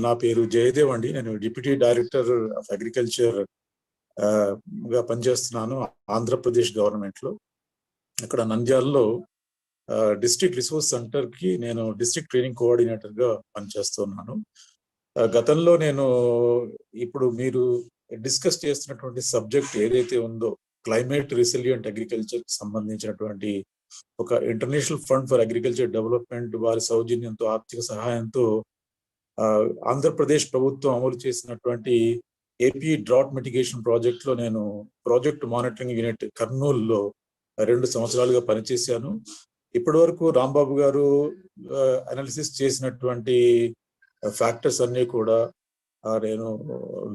నా పేరు జయదేవ్ అండి. నేను డిప్యూటీ డైరెక్టర్ ఆఫ్ అగ్రికల్చర్ గా పనిచేస్తున్నాను ఆంధ్రప్రదేశ్ గవర్నమెంట్ లో. అక్కడ నంద్యాలలో డిస్ట్రిక్ట్ రిసోర్స్ సెంటర్ కి నేను డిస్ట్రిక్ట్ ట్రైనింగ్ కోఆర్డినేటర్ గా పనిచేస్తున్నాను. గతంలో నేను ఇప్పుడు మీరు డిస్కస్ చేస్తున్నటువంటి సబ్జెక్ట్ ఏదైతే ఉందో క్లైమేట్ రెసిలియంట్ అగ్రికల్చర్ కి సంబంధించినటువంటి ఒక international fund for agriculture development వారి సౌజన్యంతో ఆర్థిక సహాయంతో ఆంధ్రప్రదేశ్ ప్రభుత్వం అమలు చేసినటువంటి ఏపీ డ్రాట్ మిటిగేషన్ ప్రాజెక్ట్ లో నేను ప్రాజెక్ట్ మానిటరింగ్ యూనిట్ కర్నూలులో 2 సంవత్సరాలుగా పనిచేశాను. ఇప్పటి వరకు రాంబాబు గారు అనాలిసిస్ చేసినటువంటి ఫ్యాక్టర్స్ అన్ని కూడా నేను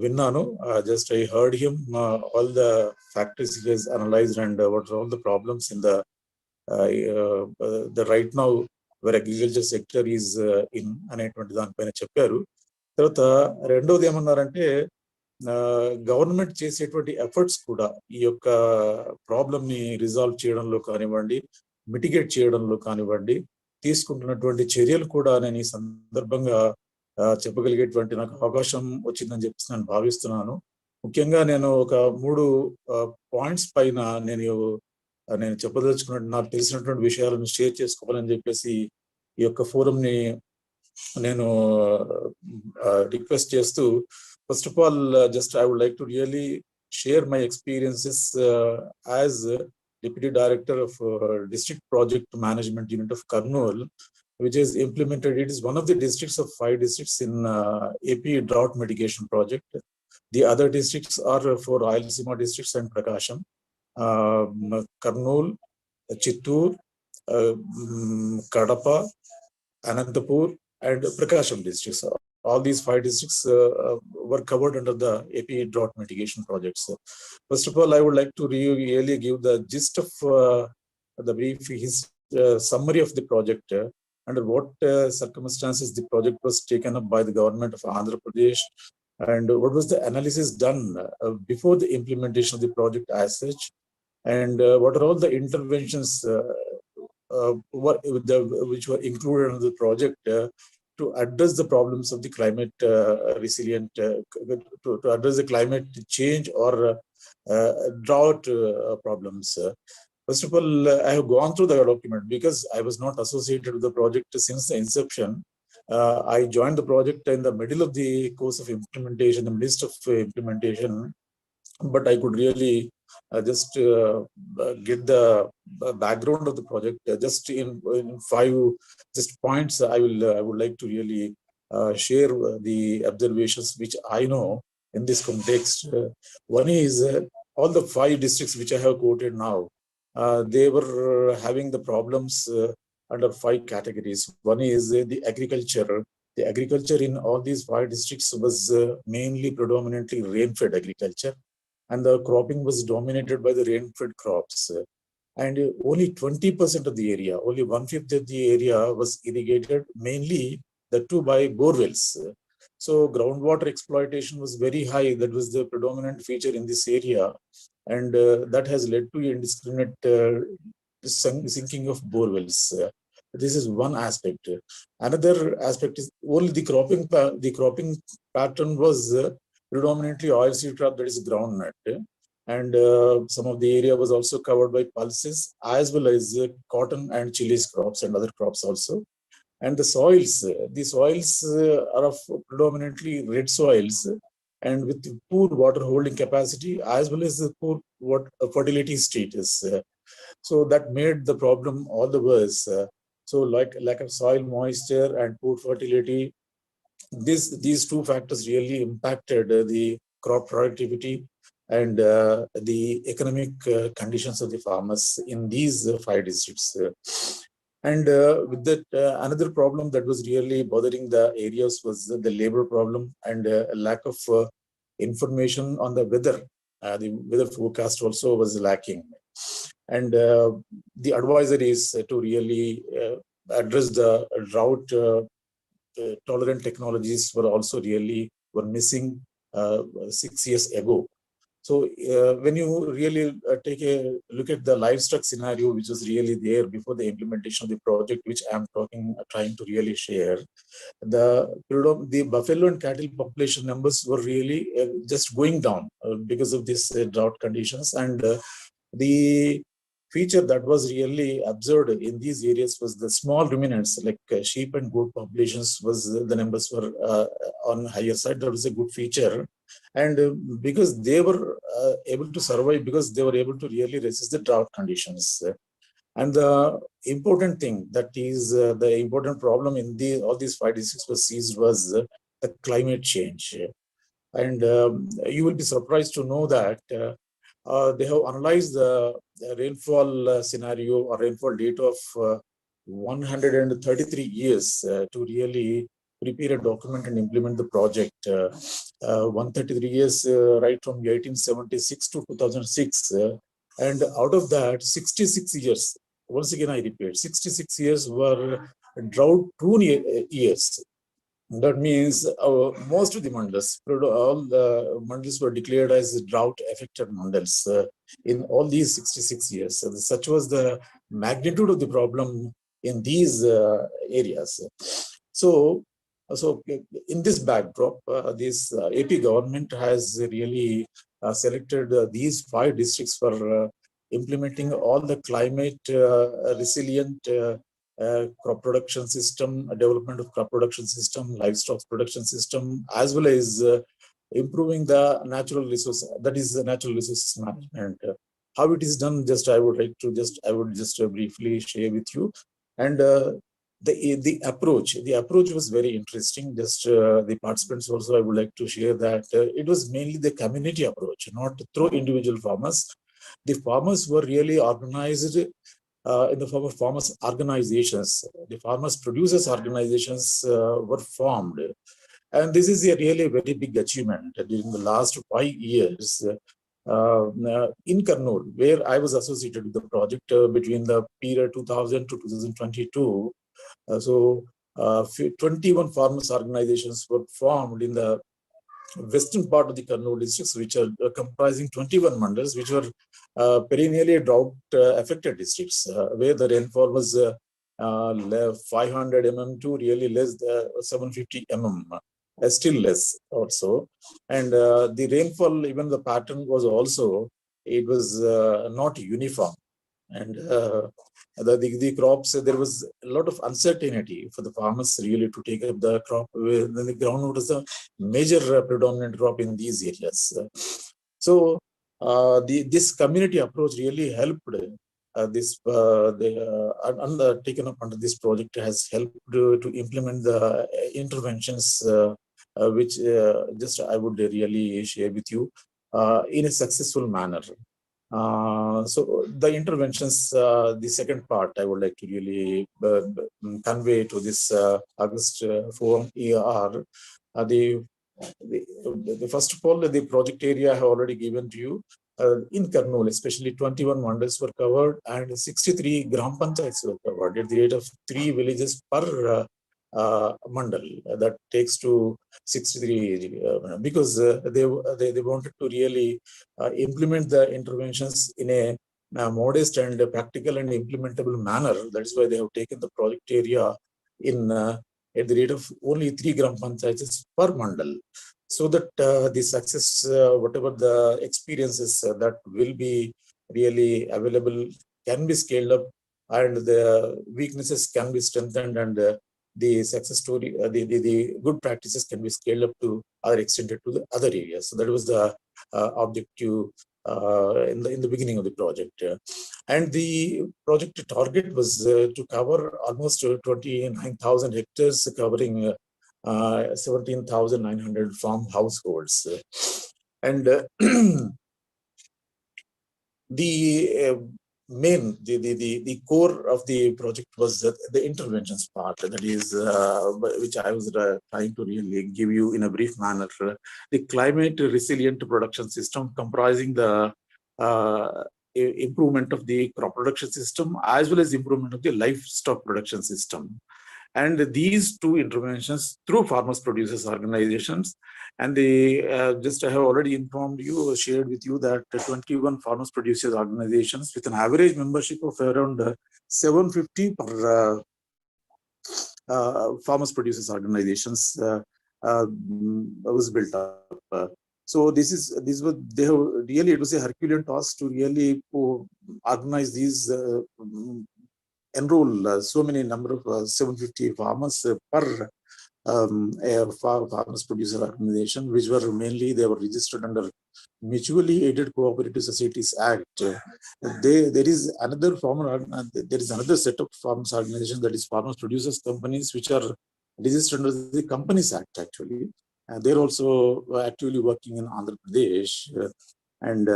విన్నాను. Just I heard him all the factors he has analysed and what are all the problems in the right now where agriculture sector is in అనేటువంటి దానిపైన చెప్పారు. తర్వాత రెండోది ఏమన్నారంటే గవర్నమెంట్ చేసేటువంటి ఎఫర్ట్స్ కూడా ఈ యొక్క ప్రాబ్లమ్ ని రిజాల్వ్ చేయడంలో కానివ్వండి, మిటిగేట్ చేయడంలో కానివ్వండి, తీసుకుంటున్నటువంటి చర్యలు కూడా నేను ఈ సందర్భంగా చెప్పగలిగేటువంటి నాకు అవకాశం వచ్చిందని చెప్పేసి నేను భావిస్తున్నాను. ముఖ్యంగా నేను ఒక 3 పాయింట్స్ పైన నేను చెప్పదలుచుకున్నట్టు నాకు తెలిసినటువంటి విషయాలను షేర్ చేసుకోవాలని చెప్పేసి ఈ యొక్క ఫోరంని నేను రిక్వెస్ట్ చేస్తూ, first of all just I would like to really share my experiences as Deputy Director of District Project Management Unit of Kurnool, which is implemented. It is one of the districts of 5 districts in AP drought mitigation project. The other districts are 4 Rayalaseema districts and Prakasham, Kurnool, Chittoor, Kadapa, Anantapur and Prakasham districts. All these 5 districts were covered under the AP drought mitigation projects. First of all, I would like to really give the gist of the brief summary of the project, under what circumstances the project was taken up by the government of Andhra Pradesh, and what was the analysis done before the implementation of the project as such, and what are all the interventions which were included in the project to address the problems of the climate resilient, to address the climate change or drought problems. First of all, I have gone through the document because I was not associated with the project since the inception. I joined the project in the middle of the course of implementation, the midst of implementation, but I could really just get the background of the project. Just in 5 points, I would like to really share the observations which I know in this context. One is all the 5 districts which I have quoted now, they were having the problems under 5 categories. One is the agriculture. The agriculture in all these 5 districts was mainly predominantly rain-fed agriculture, and the cropping was dominated by the rain-fed crops. And only 20% of the area, only 1/5 of the area was irrigated, mainly the 2 by bore wells. So groundwater exploitation was very high. That was the predominant feature in this area, and that has led to indiscriminate sinking of bore wells. This is one aspect. Another aspect is only the cropping pattern was predominantly oilseed crop, that is groundnut, and some of the area was also covered by pulses as well as cotton and chilies crops and other crops also. And the soils are of predominantly red soils and with poor water holding capacity as well as the poor fertility status. So that made the problem all the worse. So like lack of soil moisture and poor fertility, these 2 factors really impacted the crop productivity and the economic conditions of the farmers in these 5 districts. And with that, another problem that was really bothering the areas was the labor problem and lack of information on the weather. The weather forecast also was lacking. And the advisories to really address the drought tolerant technologies were also really missing 6 years ago. So when you really take a look at the livestock scenario, which was really there before the implementation of the project, which I'm trying to really share, the buffalo and cattle population numbers were really just going down because of these drought conditions. And the feature that was really observed in these areas was the small ruminants like sheep and goat populations the numbers were on higher side. That was a good feature. And because they were able to survive, because they were able to really resist the drought conditions. And the important thing that is the important problem in all these 5 districts was seized was the climate change. And you will be surprised to know that they have analyzed the rainfall scenario or rainfall data of 133 years to really prepare a document and implement the project. 133 years, right from 1876 to 2006. And out of that, 66 years, once again I repeat, 66 years were drought-prone years. That means most of the mandals, all the mandals were declared as drought-affected mandals in all these 66 years. So such was the magnitude of the problem in these areas. So, so in this backdrop, this AP government has really selected these 5 districts for implementing all the climate resilient crop production system, development of crop production system, livestock production system, as well as improving the natural resource, that is the natural resources management. How it is done, I would just briefly share with you. And the approach was very interesting. The participants also, I would like to share that it was mainly the community approach, not through individual farmers. The farmers were really organized in the form of farmers organizations. The farmers producers organizations were formed. And this is a really very big achievement during the last 5 years. In Kurnool, where I was associated with the project between the period 2000 to 2022. So 21 farmers organizations were formed in the western part of the Kurnool districts, which are comprising 21 mandals, which were perennially drought-affected districts, where the rainfall was 500 mm to really less 750 mm, still less also. And the rainfall, even the pattern was also, it was not uniform. And the crops, there was a lot of uncertainty for the farmers really to take up the crop. Then the groundnut is a major predominant crop in these areas. So this community approach really helped. Taken up under this project has helped to implement the interventions, which I would really share with you in a successful manner. So the interventions, the second part, I would like to really convey to this August forum ER. The first of all, the project area I have already given to you. In Kurnool, especially 21 mandals were covered and 63 gram panchayats were covered at the rate of 3 villages per mandal. That takes to 63 because they wanted to really implement the interventions in a modest and practical and implementable manner. That is why they have taken the project area in at the rate of only 3 gram panchayats per mandal, so that the success, whatever the experiences that will be really available, can be scaled up, and the weaknesses can be strengthened, and the success story, the good practices can be scaled up to or extended to the other areas. So that was the objective in the beginning of the project. And the project target was to cover almost 29,000 hectares, covering 17,900 farm households. And the core of the project was the interventions part, that is which I was trying to really give you in a brief manner. The climate resilient production system, comprising the improvement of the crop production system as well as improvement of the livestock production system. And these two interventions through farmers producers organizations, and they just I have already informed you, shared with you that 21 farmers producers organizations with an average membership of around 750 per farmers producers organizations was built up. So this was they have really, it was a Herculean task to really organize these enroll so many number of 750 farmers per farmers producer organization, which were mainly, they were registered under Mutually Aided Cooperative Societies Act. There is another there is another set of farmers organizations, that is farmers producers companies, which are registered under the Companies Act actually. They're also actively working in Andhra Pradesh, and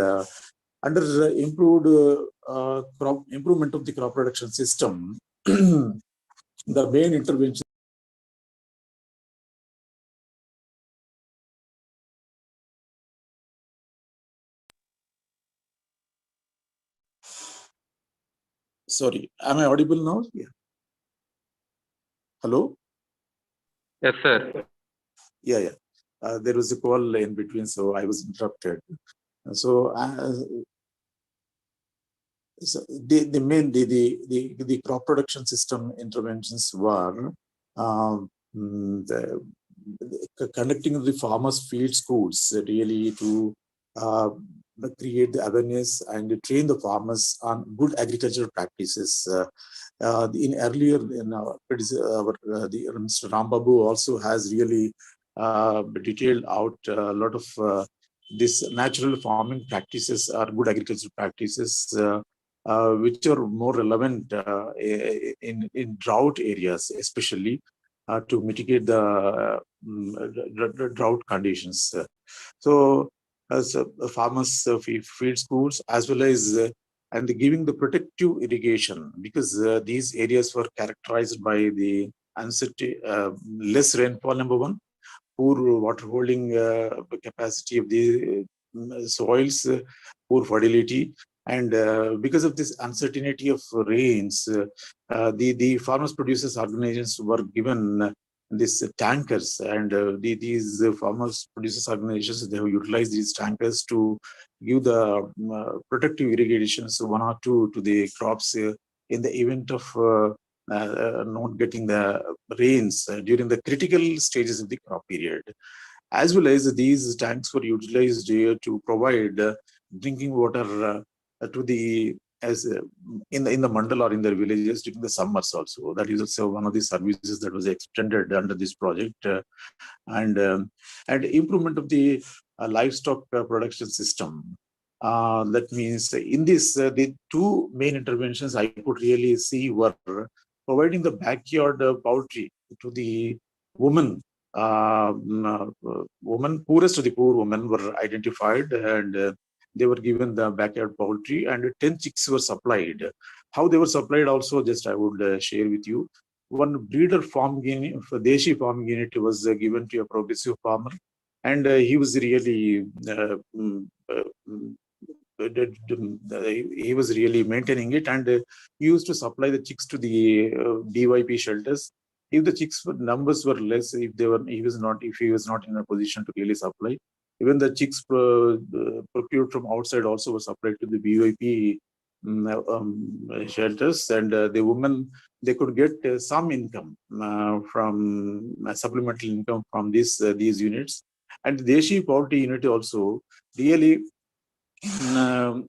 under improvement of the crop production system. The main intervention. Sorry, am I audible now? Yeah. Hello? Yes, sir. Yeah. There was a call in between, so I was interrupted. So, the crop production system interventions were conducting the farmers' field schools, really to create the awareness and train the farmers on good agricultural practices. In earlier, in the Mr. Rambabu also has really detailed out a lot of this natural farming practices are good agricultural practices, which are more relevant in drought areas, especially to mitigate the drought conditions. So, as farmers field schools, as well as and giving the protective irrigation, because these areas were characterized by the uncertain, less rainfall, number one, poor water holding capacity of the soils, poor fertility, and because of this uncertainty of rains, the farmers producers organizations were given these tankers, and these farmers producers organizations, they have utilized these tankers to give the protective irrigations, one or two, to the crops in the event of not getting the rains during the critical stages of the crop period. As well as these tanks were utilized to provide drinking water to the in the mandal or in the villages during the summers also. That is also one of the services that was extended under this project, and improvement of the livestock production system. That means in this, the two main interventions I could really see were providing the backyard poultry to the women. Women, poorest of the poor women, were identified, and they were given the backyard poultry, and 10 chicks were supplied. How they were supplied also, just I would share with you. One breeder farm unit, Deshi farm unit, was given to a progressive farmer, and he was really he was really maintaining it, and he used to supply the chicks to the DYP shelters. If the chicks numbers were less, if he was not in a position to really supply, even the chicks procured from outside also were supplied to the BYP shelters, and the women, they could get some income from supplemental income from these units. And the Deshi poultry unit also really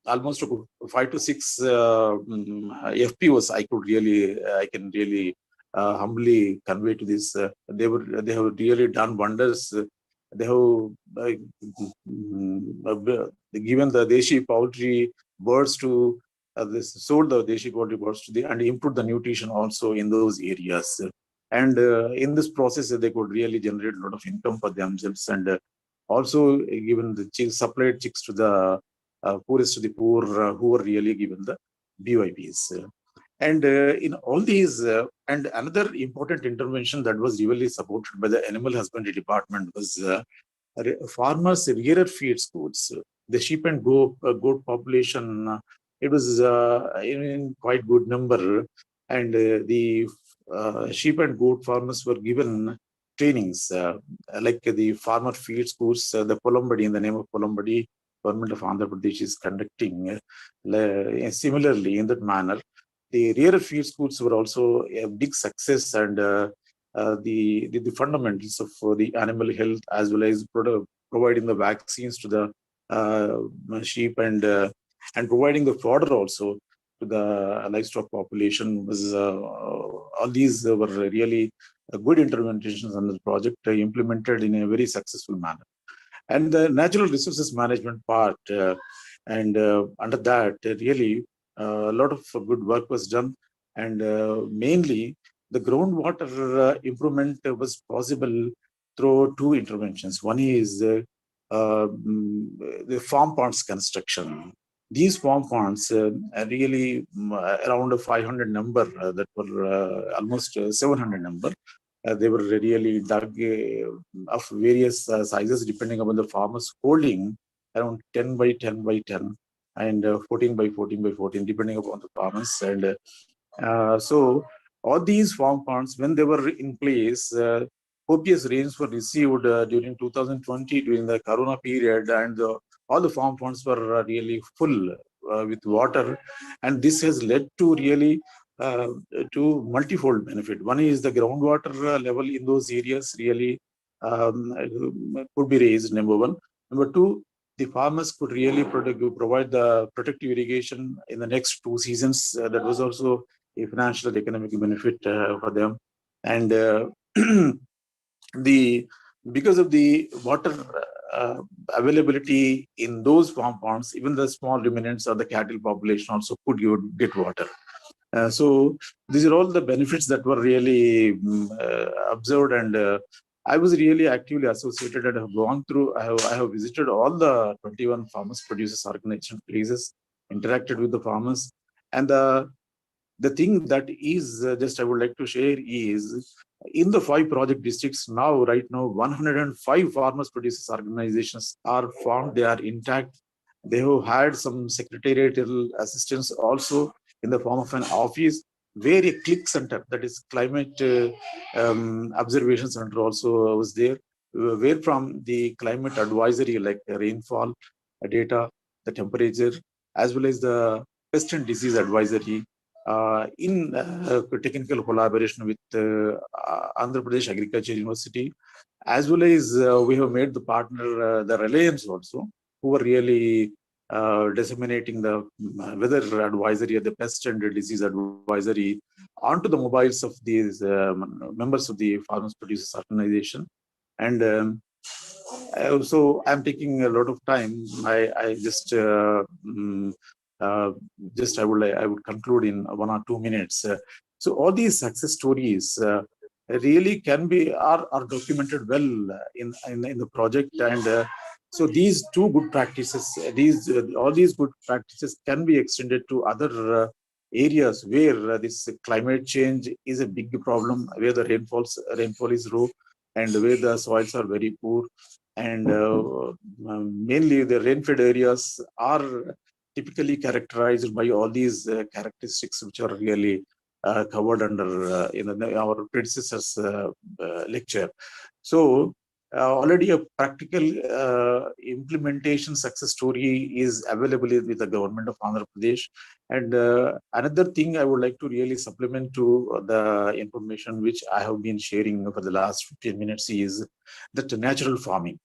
almost 5 to 6 FPOs. I can really humbly convey to this. They have really done wonders. They have given the Deshi poultry birds to sold the Deshi poultry birds to and improved the nutrition also in those areas. And in this process, they could really generate a lot of income for themselves, and also given the chicks, supplied chicks to the poorest of the poor, who were really given the BYPs. And in all these, and another important intervention that was really supported by the Animal Husbandry Department was farmers' rearer feed schools. The sheep and goat population, it was in quite good number, and the sheep and goat farmers were given trainings like the farmer field schools, the Polumbadi, in the name of Polumbadi, government of Andhra Pradesh is conducting. Similarly, in that manner, the rural field schools were also a big success, and the fundamentals of the animal health, as well as providing the vaccines to the sheep, and providing the fodder also to the livestock population, was all these were really good interventions on the project, implemented in a very successful manner. And the natural resources management part, and under that, really a lot of good work was done, and mainly the groundwater improvement was possible through two interventions. One is the farm ponds construction. These farm ponds are really around 500 number, that were almost 700 number. They were really dug of various sizes depending upon the farmer's holding, around 10 by 10 by 10 and 14 by 14 by 14, depending upon the farmers. And so all these farm ponds, when they were in place, copious rains were received during 2020 during the Corona period, and all the farm ponds were really full with water, and this has led to really uh, to multifold benefit. One is the groundwater level in those areas really could be raised, number one. Number two, the farmers could really provide the protective irrigation in the next 2 seasons. That was also a financial and economic benefit for them. And the because of the water uh, availability in those farm ponds, even the small ruminants or the cattle population also could get water. So these are all the benefits that were really observed, and I was really actively associated and have gone through. I have visited all the 21 farmers producers organization places, interacted with the farmers, and the thing that is just I would like to share is, in the 5 project districts now, right now, 105 farmers producers organizations are formed. They are intact. They have had some secretarial assistance also in the form of an office, where a click center, that is climate observation center, also was there, where from the climate advisory like rainfall data, the temperature, as well as the pest and disease advisory, in technical collaboration with Andhra Pradesh Agriculture University, as well as we have made the partner, the Reliance also, who are really disseminating the weather advisory or the pest and disease advisory onto the mobiles of these members of the farmers producers organization. And so I'm taking a lot of time. I just uh, I would conclude in 1 or 2 minutes. So all these success stories really can be are documented well in the project, and so these two good practices, all these good practices can be extended to other areas where this climate change is a big problem, where the rainfall is low, and where the soils are very poor, and mainly the rain-fed areas are typically characterized by all these characteristics, which are really covered under in our predecessors' lecture. So already a practical implementation success story is available with the government of Andhra Pradesh. And another thing I would like to really supplement to the information which I have been sharing for the last 15 minutes is that natural farming.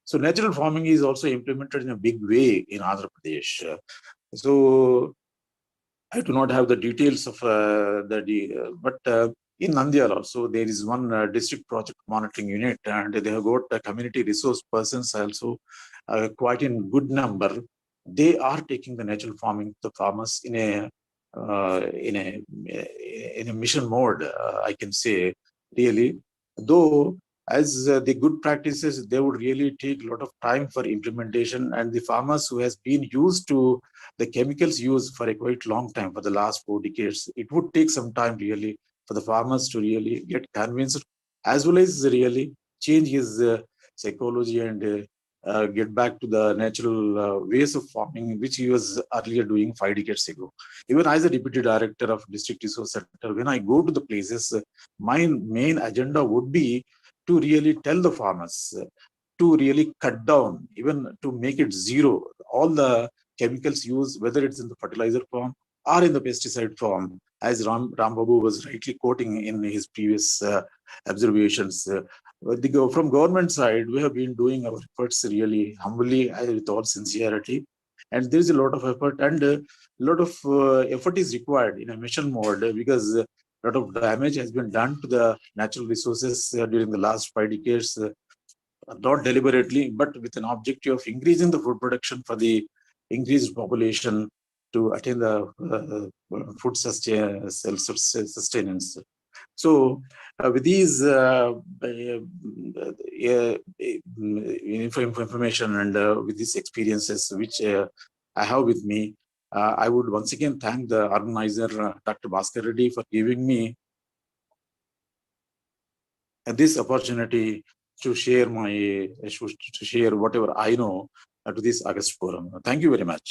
So natural farming is also implemented in a big way in Andhra Pradesh. So I do not have the details of but in Nandyal also there is one district project monitoring unit, and they have got community resource persons also quite in good number. They are taking the natural farming to the farmers in a mission mode. I can say really, though as the good practices, they would really take a lot of time for implementation, and the farmers who has been used to the chemicals used for a quite long time, for the last 4 decades, it would take some time really for the farmers to really get convinced, as well as really change his psychology and get back to the natural ways of farming, which he was earlier doing 5 decades ago. Even as a deputy director of district resource center, when I go to the places, my main agenda would be to really tell the farmers to really cut down, even to make it zero, all the chemicals used, whether it's in the fertilizer form or in the pesticide form, as Rambabu was rightly quoting in his previous observations. From government side, we have been doing our efforts really humbly, with all sincerity, and there is a lot of effort, and a lot of effort is required in a mission mode, because a lot of damage has been done to the natural resources during the last 5 decades, not deliberately, but with an objective of increasing the food production for the increased population to attain the food self-sustenance. So, with these information and with these experiences which I have with me, I would once again thank the organizer, Dr. Bhaskar Reddy, for giving me this opportunity to share my to share whatever I know to this August forum. Thank you very much.